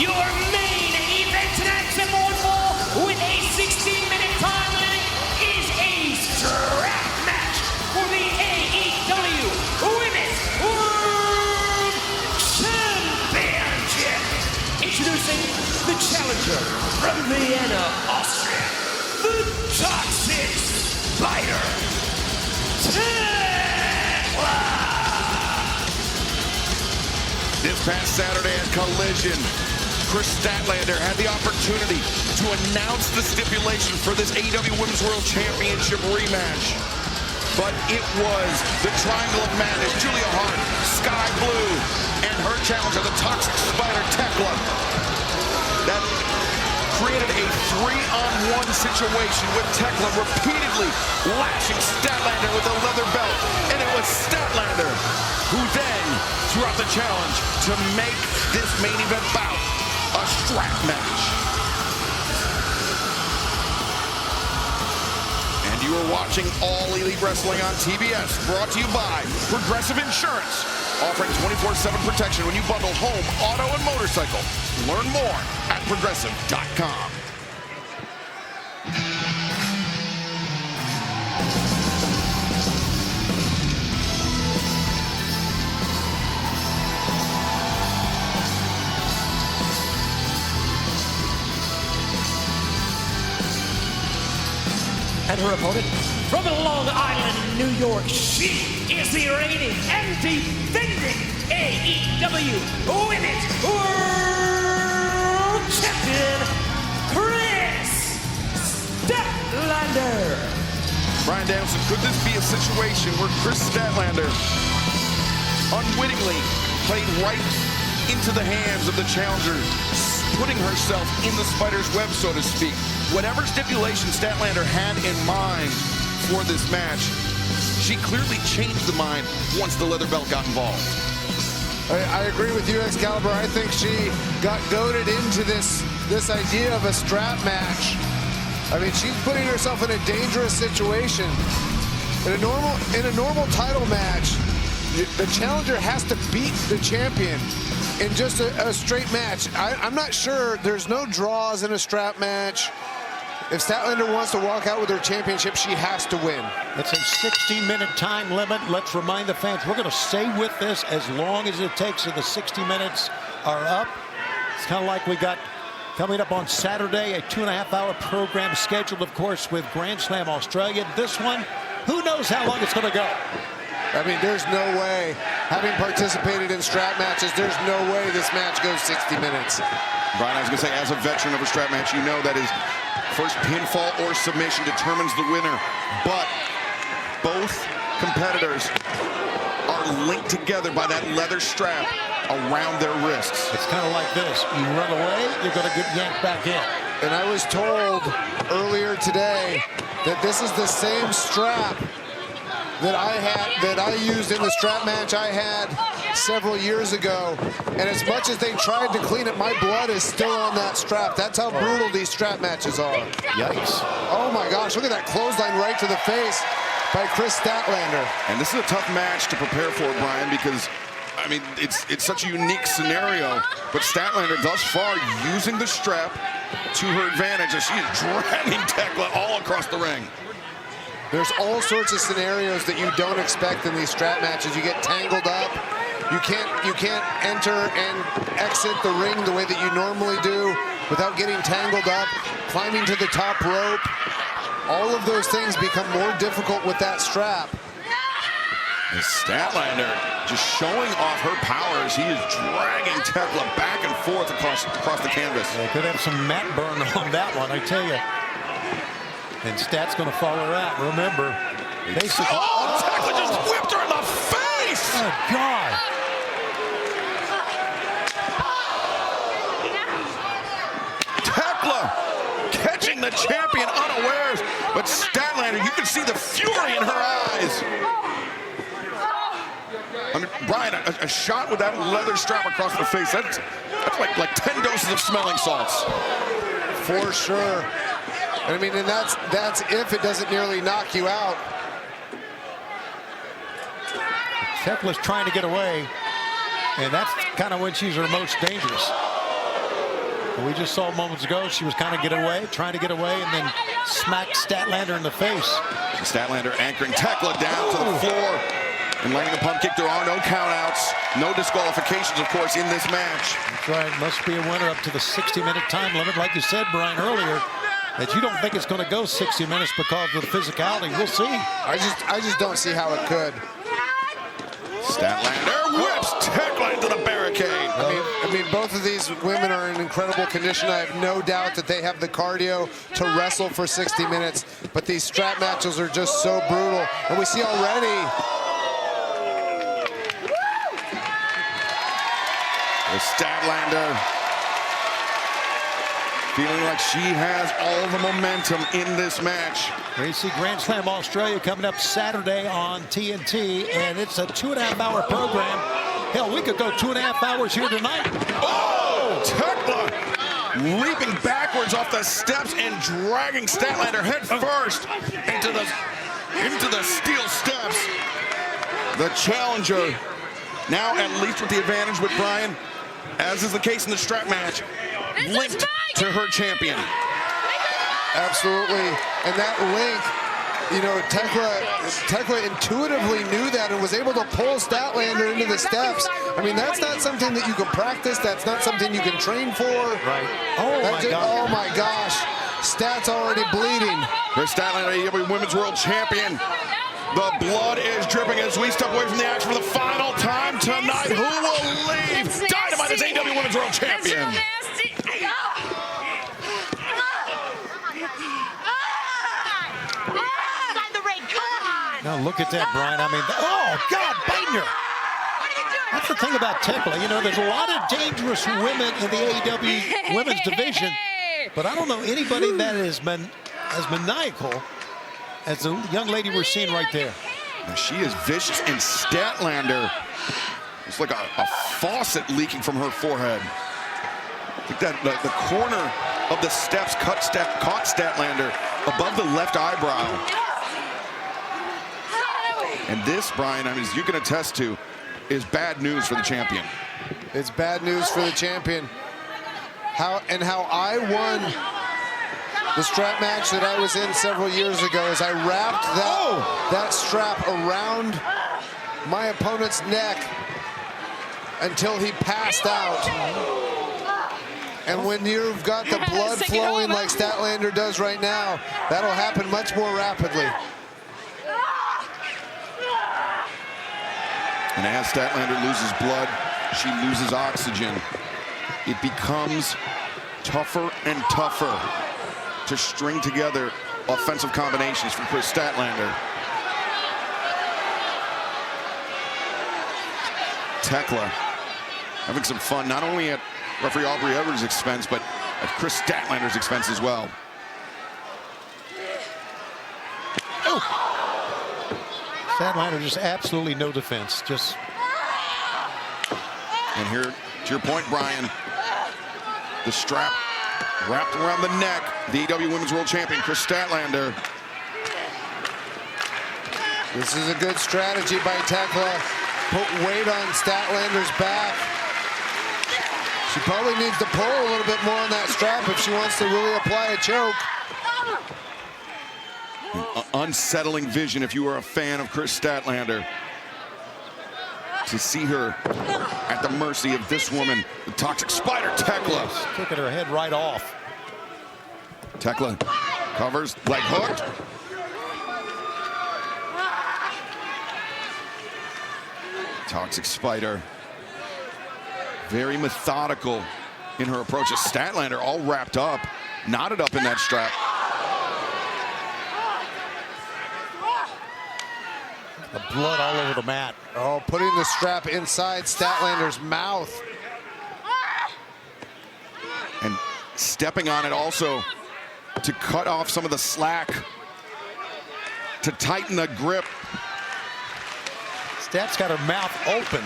your main event tonight, Simone, with a 16-minute time limit, is a strap match for the AEW Women's World Championship. Introducing the challenger from Vienna, Austria, the Toxic Spider, Thekla. This past Saturday at Collision, Kris Statlander had the opportunity to announce the stipulation for this AEW Women's World Championship rematch. But it was the Triangle of Madness, Julia Hart, Sky Blue, and her challenger, the Toxic Spider, Thekla, that created a 3-on-1 situation with Thekla repeatedly lashing Statlander with a leather belt. And it was Statlander who then threw out the challenge to make this main event bout a strap match. And you are watching All Elite Wrestling on TBS, brought to you by Progressive Insurance, offering 24/7 protection when you bundle home, auto, and motorcycle. Learn more at progressive.com. And her opponent from Long Island, New York, she is the reigning and defending AEW Women's World Champion, Kris Statlander. Brian Danielson, could this be a situation where Kris Statlander unwittingly played right into the hands of the challenger, putting herself in the spider's web, so to speak? Whatever stipulation Statlander had in mind for this match, she clearly changed the mind once the leather belt got involved. I agree with you, Excalibur. I think she got goaded into this idea of a strap match. I mean, she's putting herself in a dangerous situation. In a normal title match, the challenger has to beat the champion in just a straight match. I'm not sure. There's no draws in a strap match. If Statlander wants to walk out with her championship, she has to win. It's a 60-minute time limit. Let's remind the fans, we're going to stay with this as long as it takes, so the 60 minutes are up. It's kind of like we got coming up on Saturday, a 2.5-hour program scheduled, of course, with Grand Slam Australia. This one, who knows how long it's going to go. I mean, there's no way, having participated in strap matches, there's no way this match goes 60 minutes. Brian, I was going to say, as a veteran of a strap match, you know that is first pinfall or submission determines the winner. But both competitors are linked together by that leather strap around their wrists. It's kind of like this. You run away, you're going to get yanked back in. And I was told earlier today that this is the same strap that I used in the strap match I had several years ago. And as much as they tried to clean it, my blood is still on that strap. That's how brutal these strap matches are. Yikes. Oh my gosh, look at that clothesline right to the face by Kris Statlander. And this is a tough match to prepare for, Brian, because I mean, it's such a unique scenario. But Statlander thus far using the strap to her advantage as she is dragging Thekla all across the ring. There's all sorts of scenarios that you don't expect in these strap matches. You get tangled up. You can't enter and exit the ring the way that you normally do without getting tangled up, climbing to the top rope. All of those things become more difficult with that strap. And Statlander just showing off her powers. He is dragging Thekla back and forth across the canvas. They could have some mat burn on that one, I tell you. And Stat's going to follow her out. Remember, basically. Oh, Thekla just whipped her in the face! Oh, God. Thekla catching the champion unawares, but Statlander, you can see the fury in her eyes. I mean, Brian, a shot with that leather strap across the face, that's like 10 doses of smelling salts. For sure. I mean, and that's if it doesn't nearly knock you out. Thekla's trying to get away, and that's kind of when she's her most dangerous. We just saw moments ago she was kind of trying to get away, and then smacked Statlander in the face. Statlander anchoring Thekla down to the floor and landing the pump kick. There are no countouts, no disqualifications, of course, in this match. That's right. Must be a winner up to the 60-minute time limit. Like you said, Brian, earlier, that you don't think it's going to go 60 minutes because of the physicality. We'll see. I just don't see how it could. Statlander whips Thekla into the barricade. I mean, both of these women are in incredible condition. I have no doubt that they have the cardio to wrestle for 60 minutes, but these strap matches are just so brutal. And we see already the Statlander feeling like she has all the momentum in this match. We see Grand Slam Australia coming up Saturday on TNT, and it's a 2.5-hour program. Hell, we could go 2.5 hours here tonight. Oh! Thekla leaping backwards off the steps and dragging Statlander head first into the steel steps. The challenger now at least with the advantage with Brian, as is the case in the strap match, linked to her champion. absolutely, and that link, you know, Thekla intuitively knew that and was able to pull Statlander into the steps. I mean, that's not something that you can practice. That's not something you can train for. Right. Oh my gosh. Stat's already bleeding. Kris Statlander, AEW Women's World Champion. The blood is dripping as we step away from the action for the final time tonight. Who will leave Dynamite as AEW Women's World Champion? Now look at that, Brian. I mean, oh, God, biting her. That's the thing about Thekla. You know, there's a lot of dangerous women in the AEW women's division, but I don't know anybody that is as maniacal as the young lady we're seeing right there. And she is vicious, and Statlander, it's like a faucet leaking from her forehead. I think that the corner of the steps caught Statlander above the left eyebrow. And this, Brian, I mean, as you can attest to, is bad news for the champion. It's bad news for the champion. How I won the strap match that I was in several years ago is I wrapped that strap around my opponent's neck until he passed out. And when you've got the blood flowing like Statlander does right now, that'll happen much more rapidly. And as Statlander loses blood, she loses oxygen. It becomes tougher and tougher to string together offensive combinations for Kris Statlander. Thekla having some fun, not only at referee Aubrey Edwards' expense, but at Kris Statlander's expense as well. Statlander just absolutely no defense. And here, to your point, Brian, the strap wrapped around the neck. The AEW Women's World Champion, Kris Statlander. This is a good strategy by Thekla. Put weight on Statlander's back. She probably needs to pull a little bit more on that strap if she wants to really apply a choke. An unsettling vision if you are a fan of Kris Statlander. To see her at the mercy of this woman, the toxic spider, Thekla. Kicking her head right off. Thekla covers, leg hooked. Toxic spider. Very methodical in her approach. Statlander all wrapped up, knotted up in that strap. The blood all over the mat. Oh, putting the strap inside Statlander's mouth. And stepping on it also to cut off some of the slack, to tighten the grip. Stat's got her mouth open.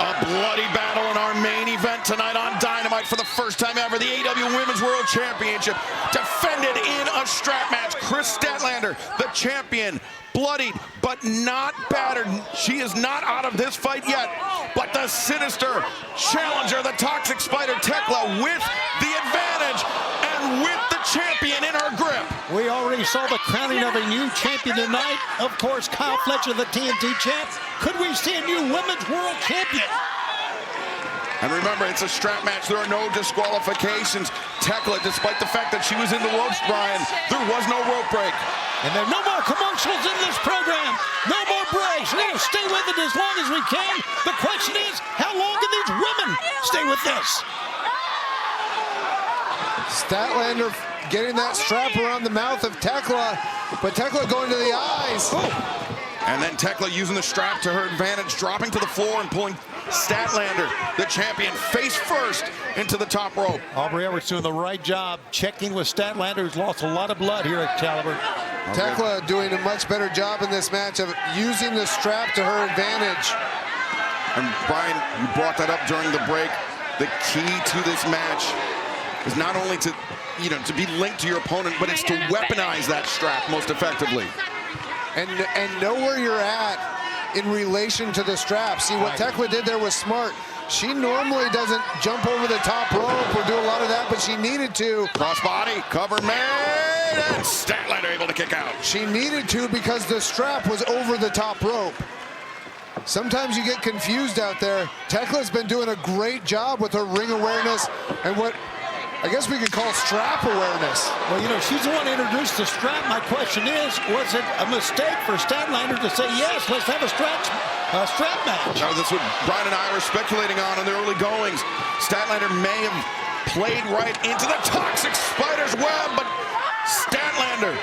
A bloody battle in our main event tonight on Dynamite for the first time ever. The AEW Women's World Championship defended in a strap match. Kris Statlander, the champion, bloodied, but not battered. She is not out of this fight yet. But the sinister challenger, the Toxic Spider Thekla, with the advantage and with the champion in her grip. We already saw the crowning of a new champion tonight. Of course, Kyle Fletcher, the TNT champ. Could we see a new women's world champion? And remember, it's a strap match. There are no disqualifications. Thekla, despite the fact that she was in the ropes, Brian, there was no rope break. And there are no more commercials in this program. No more breaks. We're going to stay with it as long as we can. The question is, how long can these women stay with this? Statlander getting that strap around the mouth of Thekla, but Thekla going to the eyes. Oh. And then Thekla using the strap to her advantage, dropping to the floor and pulling Statlander, the champion, face first into the top rope. Aubrey Edwards doing the right job, checking with Statlander, who's lost a lot of blood here at Caliber. Thekla doing a much better job in this match of using the strap to her advantage. And Brian, you brought that up during the break. The key to this match is not only to, to be linked to your opponent, but it's to weaponize that strap most effectively. And know where you're at in relation to the strap. See, what Thekla did there was smart. She normally doesn't jump over the top rope or do a lot of that, but she needed to. Crossbody, cover made, and Statlander able to kick out. She needed to because the strap was over the top rope. Sometimes you get confused out there. Tekla's been doing a great job with her ring awareness and what I guess we could call strap awareness. Well, she's the one who introduced the strap. My question is, was it a mistake for Statlander to say, yes, let's have a strap match? Now, that's what Brian and I were speculating on in the early goings. Statlander may have played right into the Toxic Spider's web, but Statlander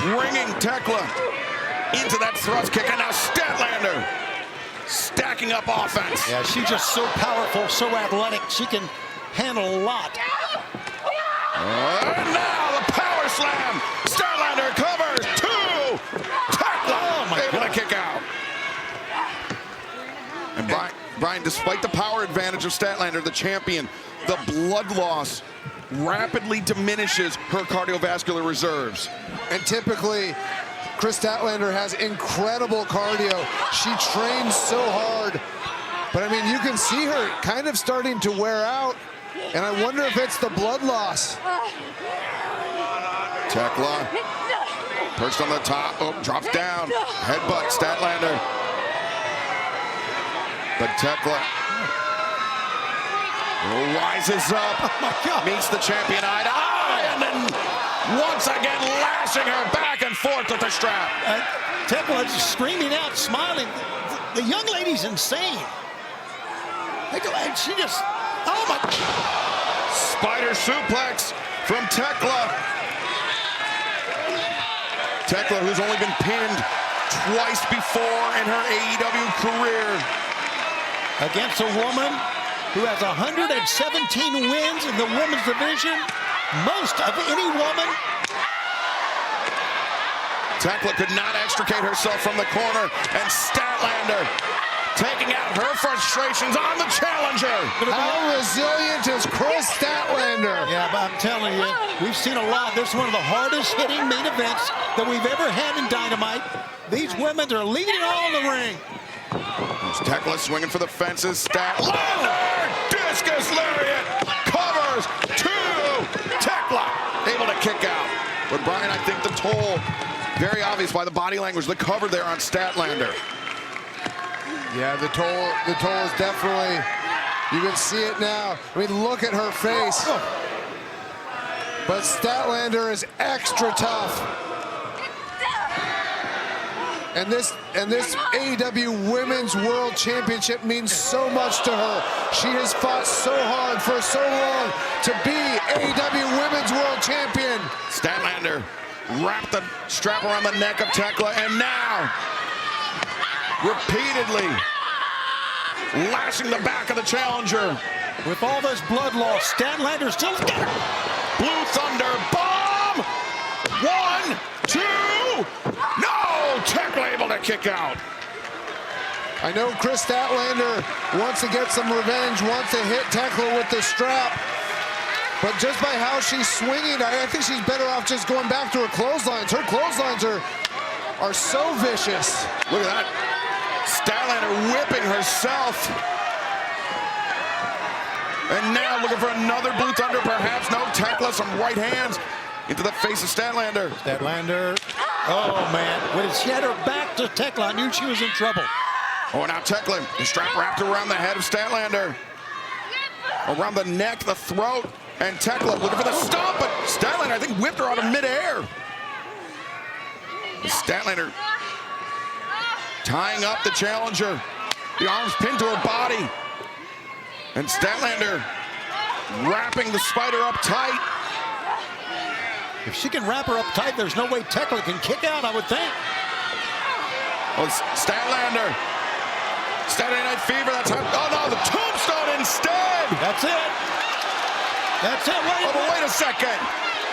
bringing Thekla into that thrust kick, and now Statlander stacking up offense. Yeah, she's just so powerful, so athletic. She can handle a lot. And now the power slam. Statlander covers. 2. Thekla able to kick out. And Brian, despite the power advantage of Statlander, the champion, the blood loss rapidly diminishes her cardiovascular reserves. And typically, Kris Statlander has incredible cardio. She trains so hard. But I mean, you can see her kind of starting to wear out. And I wonder if it's the blood loss. Thekla perched on the top. Oh, drops down. Headbutt Statlander. But Thekla rises up, meets the champion eye to eye, and then once again lashing her back and forth with the strap. Thekla is screaming out, smiling. The young lady's insane. She just, oh my. Spider suplex from Thekla. Thekla, who's only been pinned twice before in her AEW career. Against a woman who has 117 wins in the women's division, most of any woman. Thekla could not extricate herself from the corner, and Statlander taking out her frustrations on the challenger. How resilient is Kris Statlander? Yeah, but I'm telling you, we've seen a lot. This is one of the hardest hitting main events that we've ever had in Dynamite. These women are leaving it all in the ring. There's Thekla swinging for the fences. Statlander, discus lariat, covers. 2. Thekla able to kick out. But Brian, I think the toll, very obvious by the body language, the cover there on Statlander. Yeah, the toll is definitely, you can see it now. I mean, look at her face. But Statlander is extra tough. And this AEW Women's World Championship means so much to her. She has fought so hard for so long to be AEW Women's World Champion. Statlander wrapped the strap around the neck of Thekla, and now repeatedly lashing the back of the challenger. With all this blood loss, Statlander still got it. Blue Thunder bomb. 1, 2. No, Thekla able to kick out. I know Kris Statlander wants to get some revenge, wants to hit Thekla with the strap. But just by how she's swinging, I think she's better off just going back to her clotheslines. Her clotheslines are are so vicious. Look at that. Statlander whipping herself. And now looking for another Blue Thunder, perhaps. No, Thekla, some right hands into the face of Statlander. Statlander. Oh, man. When she had her back to Thekla, I knew she was in trouble. Oh, now Thekla, the strap wrapped around the head of Statlander. Around the neck, the throat, and Thekla looking for the stomp, but Statlander, I think, whipped her out of midair. Statlander tying up the challenger. The arms pinned to her body. And Statlander wrapping the Spider up tight. If she can wrap her up tight, there's no way Thekla can kick out, I would think. Oh, Statlander. Saturday Night Fever, that's how, oh no, the tombstone instead. That's it. That's it. Wait a second.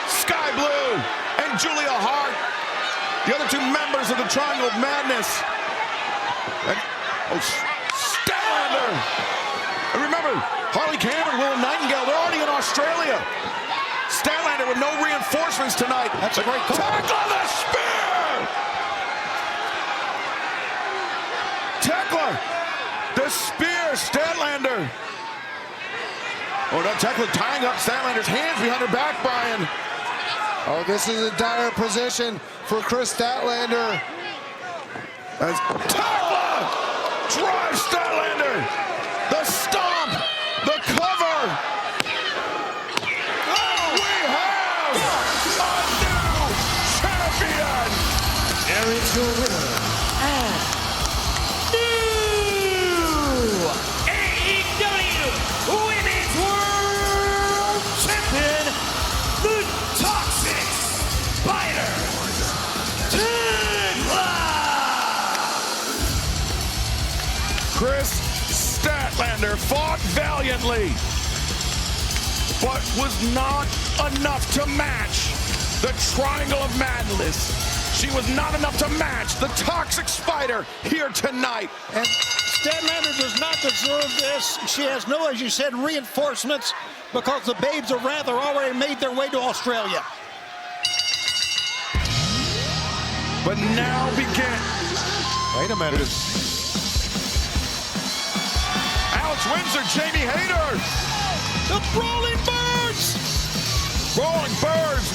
Sky Blue and Julia Hart, the other two members of the Triangle of Madness. And, Statlander. And remember, Harley Cameron, Will Nightingale, they're already in Australia. Statlander with no reinforcements tonight. That's a great call. Thekla the spear! Thekla, the spear, Statlander. Oh no, Thekla tying up Statlander's hands behind her back, Brian. Oh, this is a dire position for Kris Statlander. As Thekla drives Statlander. The stomp, the cover. Oh, we have a new champion. There is your winner and new AEW Women's World Champion, the Toxic Spider, Thekla. Kris Statlander fought valiantly, but was not enough to match the Triangle of Madness. She was not enough to match the Toxic Spider here tonight. And Statlander does not deserve this. She has no, as you said, reinforcements because the Babes of Wrath are already made their way to Australia. But now begin. Wait a minute. Alex Windsor, Jamie Hayter. The Brawling Birds! Brawling Birds.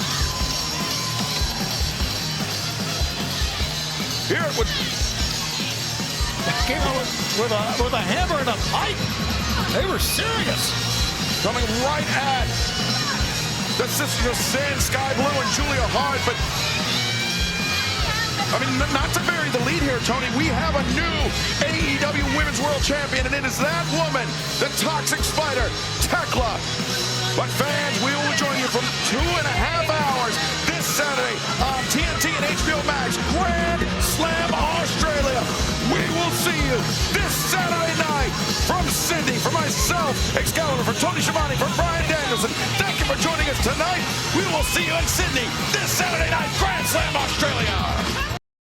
Here it would. Came out with a hammer and a pipe. They were serious. Coming right at the Sisters of Sin, Sky Blue and Julia Hart, but I mean, not to bury the lead here, Tony. We have a new AEW Women's World Champion, and it is that woman, the Toxic Spider, Thekla. But fans, we will join you from 2.5 hours this Saturday on TNT and HBO Max, Grand Slam Australia. We will see you this Saturday night from Sydney. For myself, Excalibur, for Tony Schiavone, for Brian Danielson, thank you for joining us tonight. We will see you in Sydney this Saturday night, Grand Slam Australia.